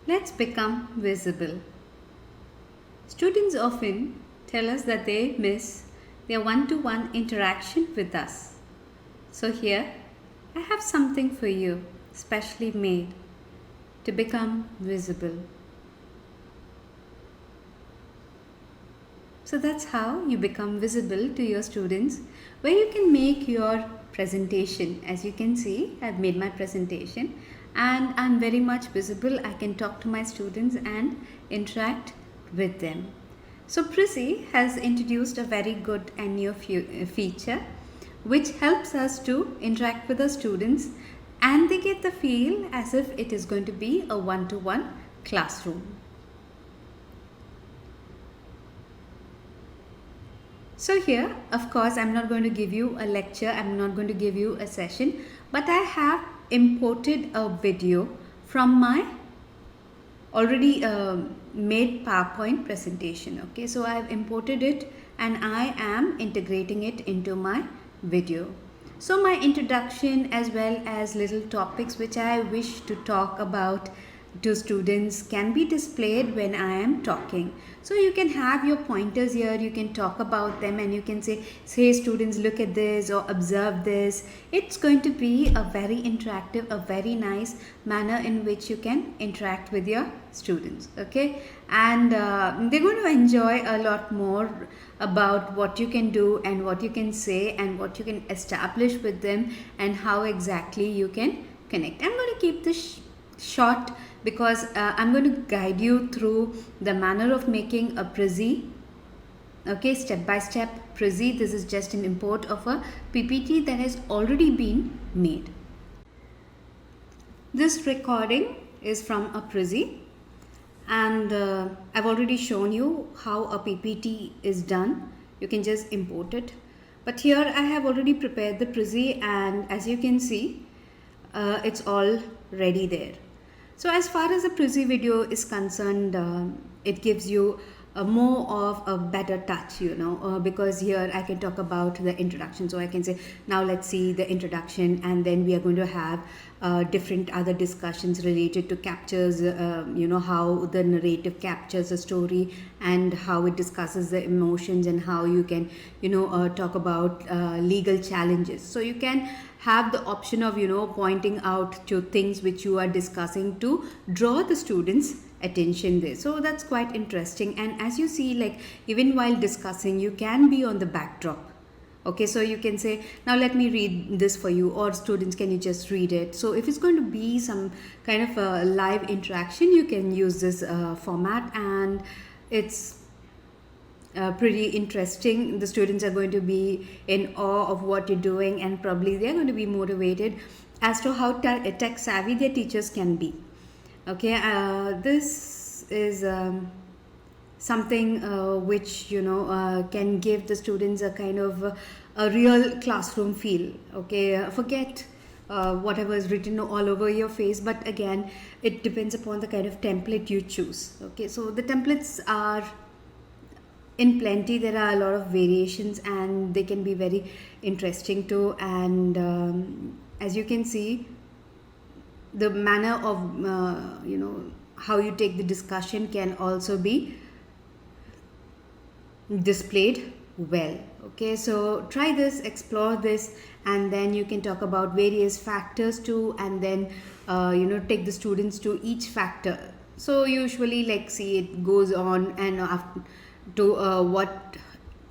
Let's become visible. Students often tell us that they miss their one to one interaction with us. So, here I have something for you, specially made to become visible. So, that's how you become visible to your students, where you can make your presentation. As you can see, I've made my presentation and I'm very much visible. I can talk to my students and interact with them. So, Prezi has introduced a very good and new feature which helps us to interact with the students and they get the feel as if it is going to be a one to one classroom. So here, of course, I'm not going to give you a lecture, I'm not going to give you a session, but I have imported a video from my already made PowerPoint presentation. Okay, so I've imported it and I am integrating it into my video. So my introduction as well as little topics which I wish to talk about to students can be displayed when I am talking. So you can have your pointers here, you can talk about them and you can say students, look at this or observe this. It's going to be a very interactive, a very nice manner in which you can interact with your students. Okay, and they're going to enjoy a lot more about what you can do and what you can say and what you can establish with them and how exactly you can connect. I'm going to keep this short because I'm going to guide you through the manner of making a Prezi. Okay, step by step Prezi. This is just an import of a PPT that has already been made. This recording is from a Prezi and I've already shown you how a PPT is done. You can just import it. But here I have already prepared the Prezi and as you can see, it's all ready there. So as far as the Prezi video is concerned, it gives you more of a better touch, because here I can talk about the introduction. So I can say, now let's see the introduction and then we are going to have different other discussions related to captures, how the narrative captures a story and how it discusses the emotions and how you can, talk about legal challenges. So you can have the option of pointing out to things which you are discussing to draw the students attention there. So that's quite interesting, and as you see, like even while discussing you can be on the backdrop. Okay, so you can say, now let me read this for you, or students, can you just read it? So if it's going to be some kind of a live interaction, you can use this format, and it's pretty interesting. The students are going to be in awe of what you're doing and probably they're going to be motivated as to how tech savvy their teachers can be. Okay, this is something which can give the students a kind of a real classroom feel. Okay, forget whatever is written all over your face, but again it depends upon the kind of template you choose. Okay, so the templates are in plenty. There are a lot of variations and they can be very interesting too, and as you can see, the manner of how you take the discussion can also be displayed well. Okay, so try this, explore this, and then you can talk about various factors too, and then take the students to each factor. So usually, like, see, it goes on and after to what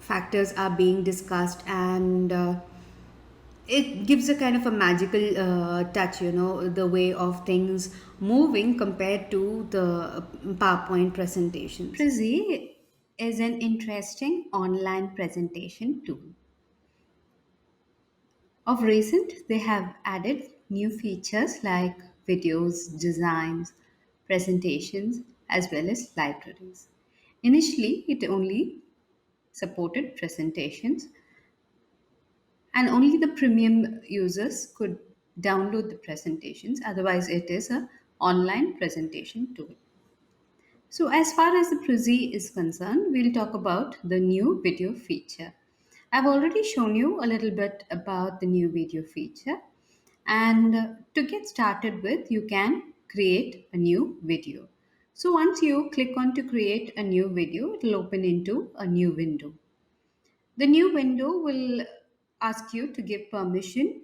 factors are being discussed, and it gives a kind of a magical touch, the way of things moving compared to the PowerPoint presentations. Prezi is an interesting online presentation tool. Of recent, they have added new features like videos, designs, presentations, as well as libraries. Initially, it only supported presentations and only the premium users could download the presentations. Otherwise, it is a online presentation tool. So as far as the Prezi is concerned, we'll talk about the new video feature. I've already shown you a little bit about the new video feature, and to get started with, you can create a new video. So once you click on to create a new video, it will open into a new window. The new window will ask you to give permission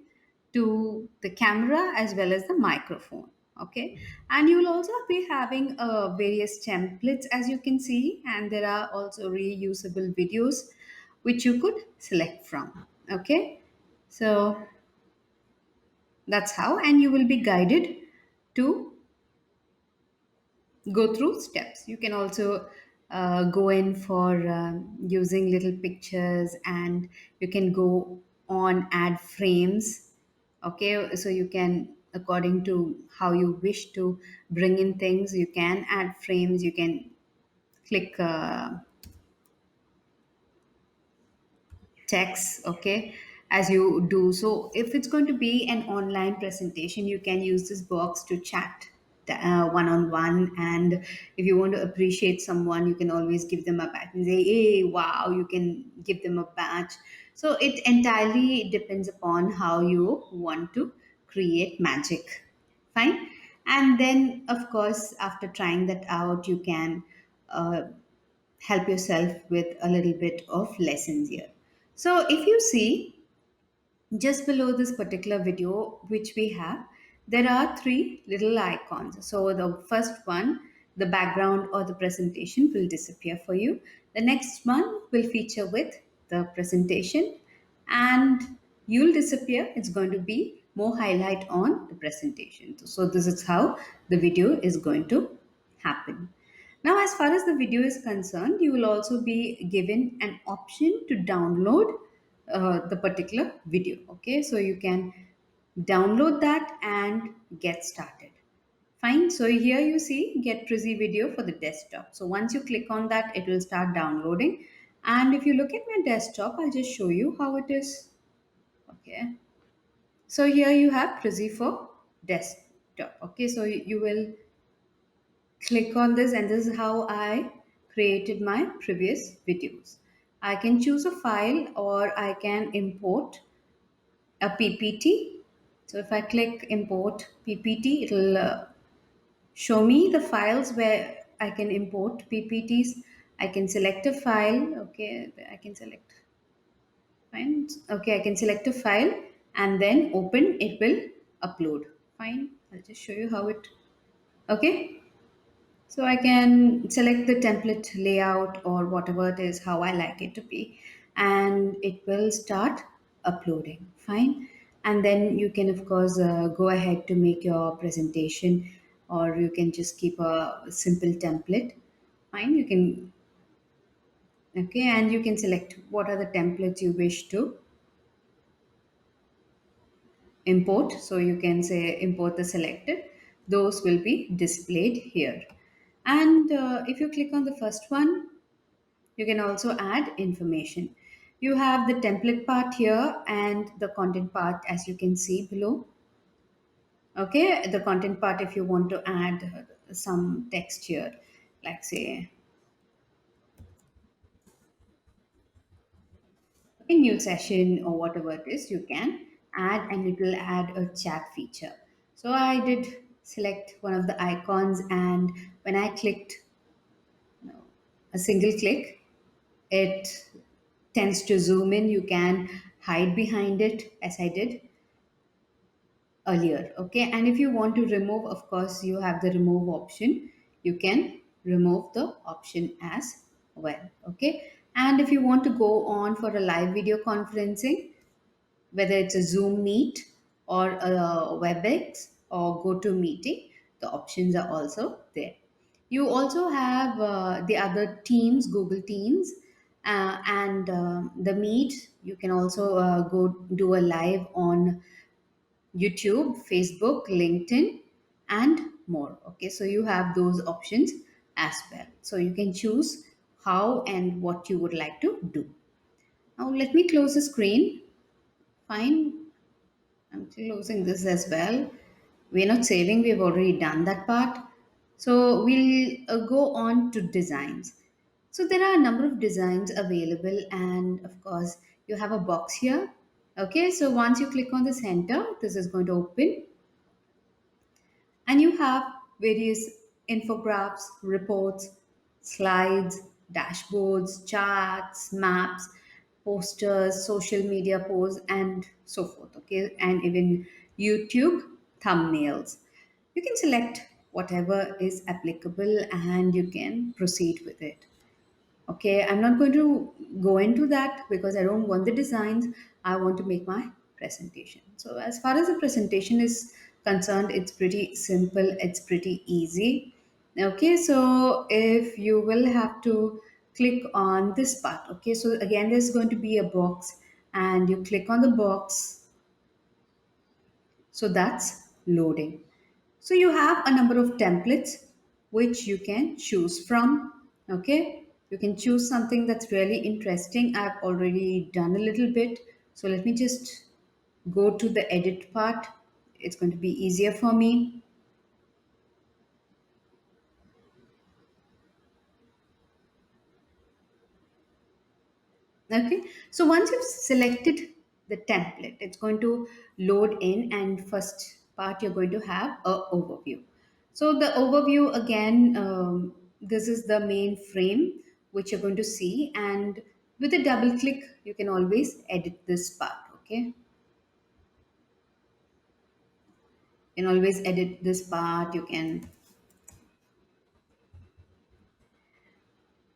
to the camera as well as the microphone. Okay, and you will also be having various templates as you can see, and there are also reusable videos which you could select from. Okay, so that's how, and you will be guided to go through steps. You can also go in for using little pictures, and you can go on add frames. Okay, so you can, according to how you wish to bring in things, you can add frames. You can click text, okay, as you do. So if it's going to be an online presentation, you can use this box to chat one on one. And if you want to appreciate someone, you can always give them a badge and say, hey, wow, you can give them a badge. So it entirely depends upon how you want to create magic. Fine. And then of course, after trying that out, you can uh, help yourself with a little bit of lessons here. So if you see just below this particular video which we have, there are three little icons. So the first one, the background or the presentation will disappear for you. The next one will feature with the presentation, and you'll disappear. It's going to be more highlight on the presentation. So this is how the video is going to happen. Now, as far as the video is concerned, you will also be given an option to download the particular video. Okay, so you can download that and get started. Fine. So here you see get Prezi video for the desktop. So once you click on that, it will start downloading. And if you look at my desktop, I'll just show you how it is. Okay. So here you have Prezi for desktop. Okay. So you will click on this, and this is how I created my previous videos. I can choose a file or I can import a PPT. So if I click import PPT, it'll show me the files where I can import PPTs. I can select a file. Okay, I can select fine. Okay, I can select a file and then open. It will upload. Fine. I'll just show you how it. Okay. So I can select the template layout or whatever it is, how I like it to be, and it will start uploading. Fine. And then you can, of course, go ahead to make your presentation, or you can just keep a simple template. Fine. You can, okay, and you can select what are the templates you wish to import. So you can say import the selected, those will be displayed here. And if you click on the first one, you can also add information. You have the template part here and the content part, as you can see below. Okay, the content part, if you want to add some text here, like say a new session or whatever it is, you can add, and it will add a chat feature. So I did select one of the icons, and when I clicked a single click, it tends to zoom in. You can hide behind it, as I did earlier. Okay, and if you want to remove, of course, you have the remove option. You can remove the option as well. Okay, and if you want to go on for a live video conferencing, whether it's a Zoom Meet or a WebEx or GoToMeeting, the options are also there. You also have the other Teams, Google Teams, and the Meet. You can also go do a live on YouTube, Facebook, LinkedIn, and more. Okay, so you have those options as well. So you can choose how and what you would like to do. Now, let me close the screen. Fine, I'm closing this as well. We're not saving, we've already done that part. So we'll go on to designs. So there are a number of designs available, and of course, you have a box here. Okay, so once you click on the center, this is going to open, and you have various infographics, reports, slides, dashboards, charts, maps, posters, social media posts, and so forth. Okay, and even YouTube thumbnails. You can select whatever is applicable and you can proceed with it. Okay, I'm not going to go into that because I don't want the designs. I want to make my presentation. So, as far as the presentation is concerned, it's pretty simple, it's pretty easy. Okay, so if you will have to click on this part, okay, so again, there's going to be a box, and you click on the box, so that's loading. So you have a number of templates which you can choose from. Okay, you can choose something that's really interesting. I've already done a little bit. So let me just go to the edit part. It's going to be easier for me. Okay, so once you've selected the template, it's going to load in, and first part you're going to have a overview. So the overview again, this is the main frame which you're going to see, and with a double click you can always edit this part. Okay, you can always edit this part. You can,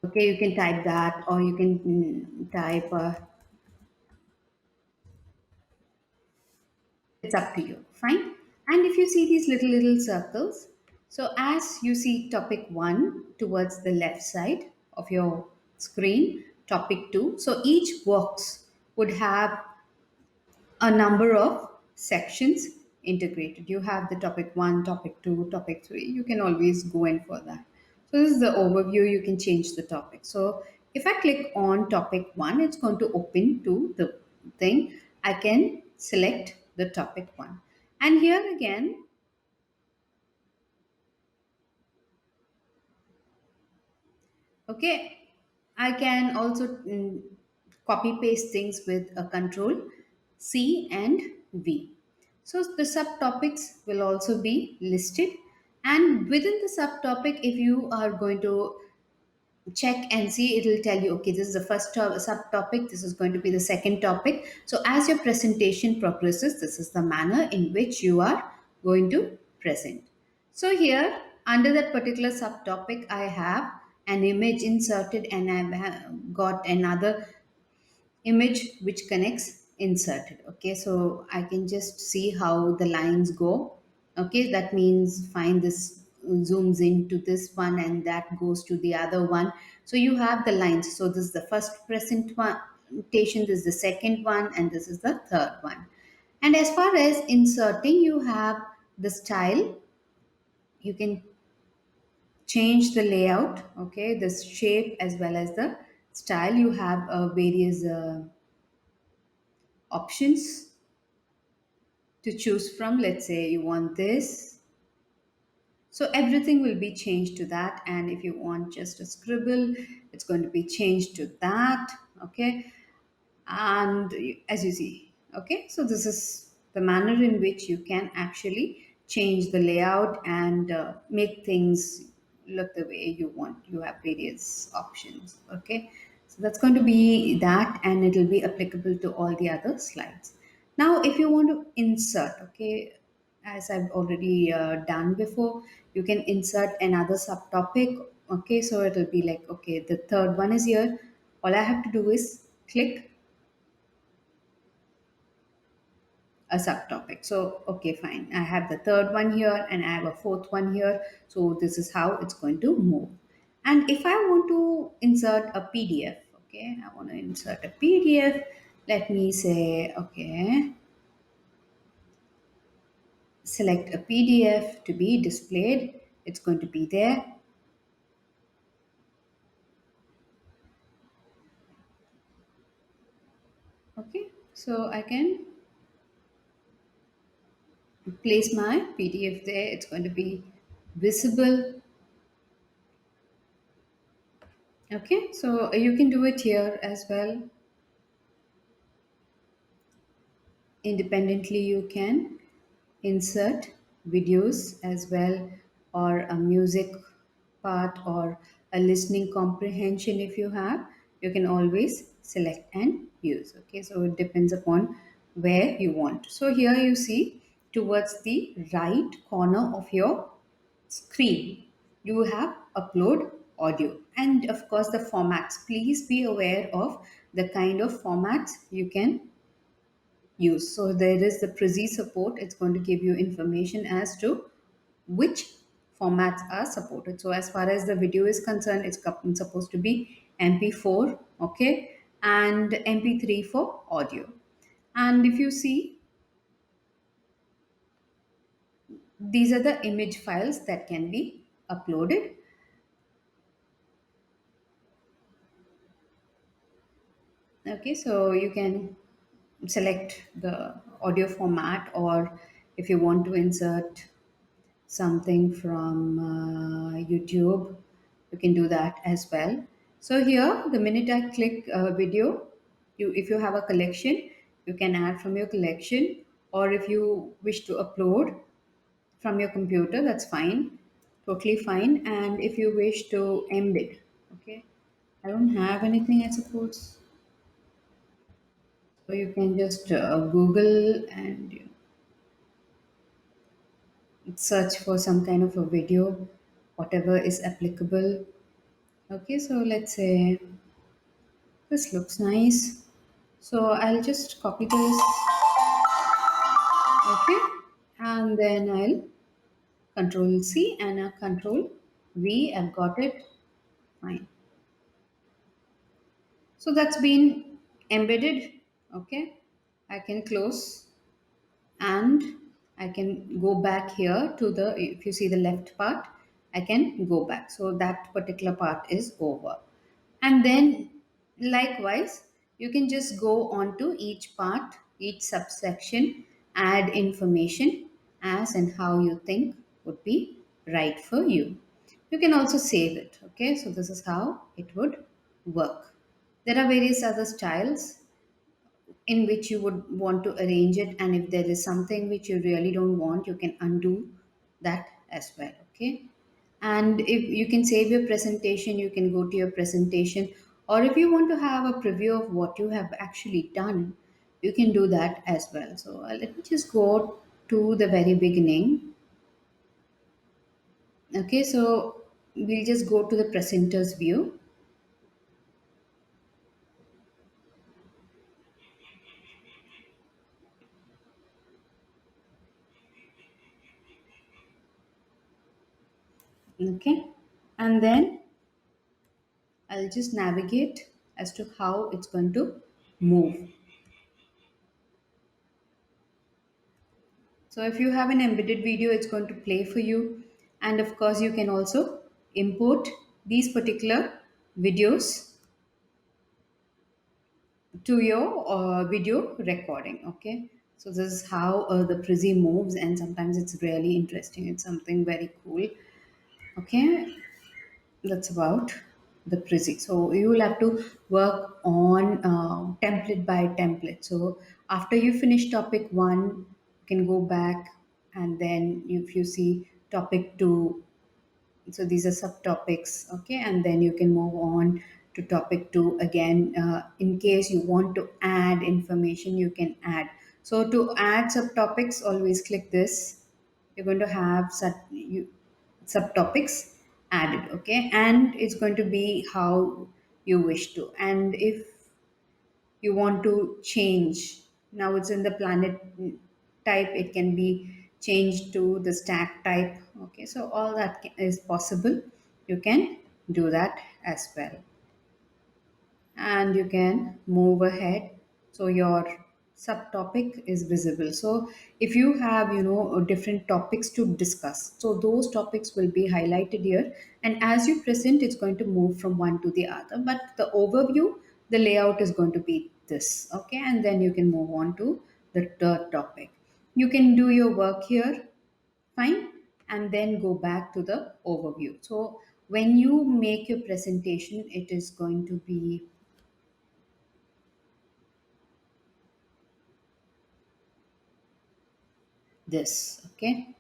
okay, you can type that, or you can type. It's up to you. Fine. And if you see these little circles, so as you see topic 1 towards the left side of your screen, topic 2, so each box would have a number of sections integrated. You have the topic 1, topic 2, topic 3. You can always go in for that. So this is the overview. You can change the topic. So if I click on topic 1, it's going to open to the thing. I can select the topic 1. And here again, okay, I can also copy paste things with a control C and V. So the subtopics will also be listed, and within the subtopic, if you are going to check and see, it'll tell you, okay, this is the first subtopic, this is going to be the second topic. So as your presentation progresses, this is the manner in which you are going to present. So here under that particular subtopic, I have an image inserted, and I've got another image which connects inserted. Okay, so I can just see how the lines go. Okay, that means find this zooms into this one and that goes to the other one. So you have the lines. So this is the first presentation, this is the second one, and this is the third one. And as far as inserting, you have the style. You can change the layout, okay, the shape as well as the style. You have various options to choose from. Let's say you want this, so everything will be changed to that. And if you want just a scribble, it's going to be changed to that. Okay, and as you see, okay, so this is the manner in which you can actually change the layout and make things look the way you want. You have various options. Okay, so that's going to be that, and it will be applicable to all the other slides. Now if you want to insert, okay, as I've already done before, you can insert another subtopic. Okay, so it'll be like, okay, the third one is here. All I have to do is click a subtopic. So, okay, fine. I have the third one here and I have a fourth one here. So, this is how it's going to move. And if I want to insert a PDF, okay, I want to insert a PDF. Let me say, okay, select a PDF to be displayed. It's going to be there. Okay, so I can place my PDF there. It's going to be visible. Okay, so you can do it here as well. Independently, you can insert videos as well, or a music part or a listening comprehension if you have, you can always select and use. Okay, so it depends upon where you want. So here you see towards the right corner of your screen you have upload audio, and of course the formats. Please be aware of the kind of formats you can use. So there is the Prezi support. It's going to give you information as to which formats are supported. So as far as the video is concerned, it's supposed to be MP4, okay, and MP3 for audio. And if you see, these are the image files that can be uploaded. Okay, so you can select the audio format, or if you want to insert something from YouTube, you can do that as well. So here, the minute I click video, if you have a collection, you can add from your collection, or if you wish to upload from your computer, that's fine, totally fine. And if you wish to embed, okay, I don't have anything, I suppose. So you can just Google and search for some kind of a video, whatever is applicable. Okay, so let's say this looks nice. So I'll just copy this, okay, and then I'll Control C and a Control V. I've got it. Fine. So that's been embedded. Okay, I can close and I can go back here to the, if you see the left part, I can go back. So that particular part is over. And then likewise, you can just go on to each part, each subsection, add information as and how you think would be right for you. You can also save it. Okay, so this is how it would work. There are various other styles in which you would want to arrange it, and if there is something which you really don't want, you can undo that as well. Okay, and if you can save your presentation, you can go to your presentation, or if you want to have a preview of what you have actually done, you can do that as well. So let me just go to the very beginning. Okay, so we'll just go to the presenter's view. Okay, and then I'll just navigate as to how it's going to move. So if you have an embedded video, it's going to play for you. And of course, you can also import these particular videos to your video recording. Okay. So this is how the Prezi moves, and sometimes it's really interesting. It's something very cool. Okay. That's about the Prezi. So you will have to work on template by template. So after you finish topic one, you can go back, and then if you see topic two, so these are subtopics, okay, and then you can move on to topic two again. In case you want to add information, you can add. So to add subtopics, always click this. You're going to have subtopics added, okay, and it's going to be how you wish to. And if you want to change, now it's in the planet type, it can be changed to the stack type. Okay, so all that is possible. You can do that as well, and you can move ahead, so your subtopic is visible. So if you have, different topics to discuss, so those topics will be highlighted here, and as you present, it's going to move from one to the other, but the overview, the layout is going to be this. Okay, and then you can move on to the third topic. You can do your work here, fine, and then go back to the overview. So when you make your presentation, it is going to be this. Okay,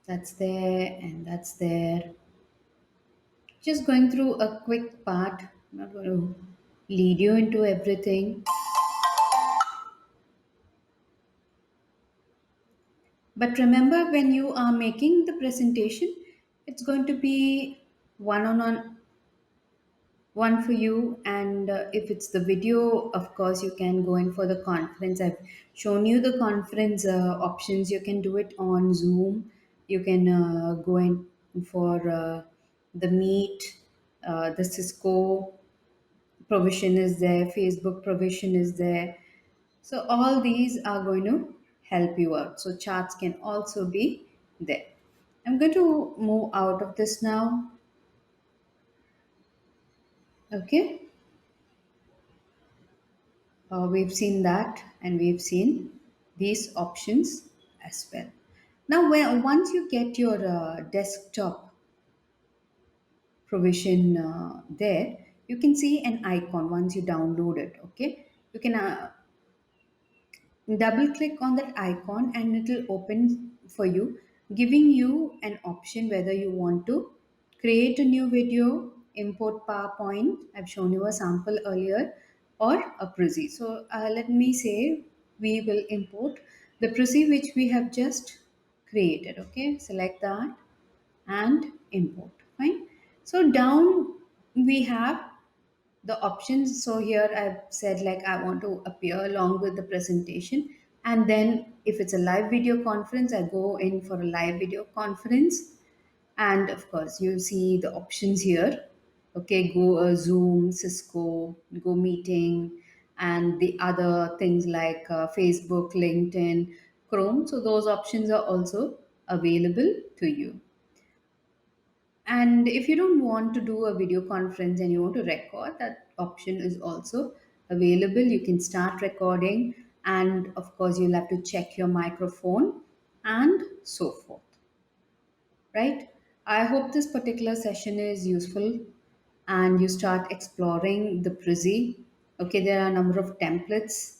That's there and that's there. Just going through a quick part. I'm not going to lead you into everything. But remember, when you are making the presentation, it's going to be one for you. And if it's the video, of course, you can go in for the conference. I've shown you the conference options. You can do it on Zoom. You can go in for the Meet, the Cisco provision is there, Facebook provision is there. So all these are going to help you out. So charts can also be there. I'm going to move out of this now. Okay. We've seen that and we've seen these options as well. Now, once you get your desktop provision there, you can see an icon once you download it. Okay. You can double click on that icon and it will open for you, giving you an option whether you want to create a new video, import PowerPoint. I've shown you a sample earlier, or a Prezi. So let me say we will import the Prezi which we have just created. Okay, select that and import. Fine. So down we have the options. So here I've said like I want to appear along with the presentation, and then if it's a live video conference, I go in for a live video conference. And of course you see the options here. Okay, go Zoom, Cisco, go meeting, and the other things like Facebook, LinkedIn, Chrome. So those options are also available to you. And if you don't want to do a video conference and you want to record, that option is also available. You can start recording, and of course, you'll have to check your microphone and so forth. Right? I hope this particular session is useful and you start exploring the Prezi. Okay, there are a number of templates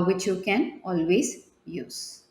which you can always use.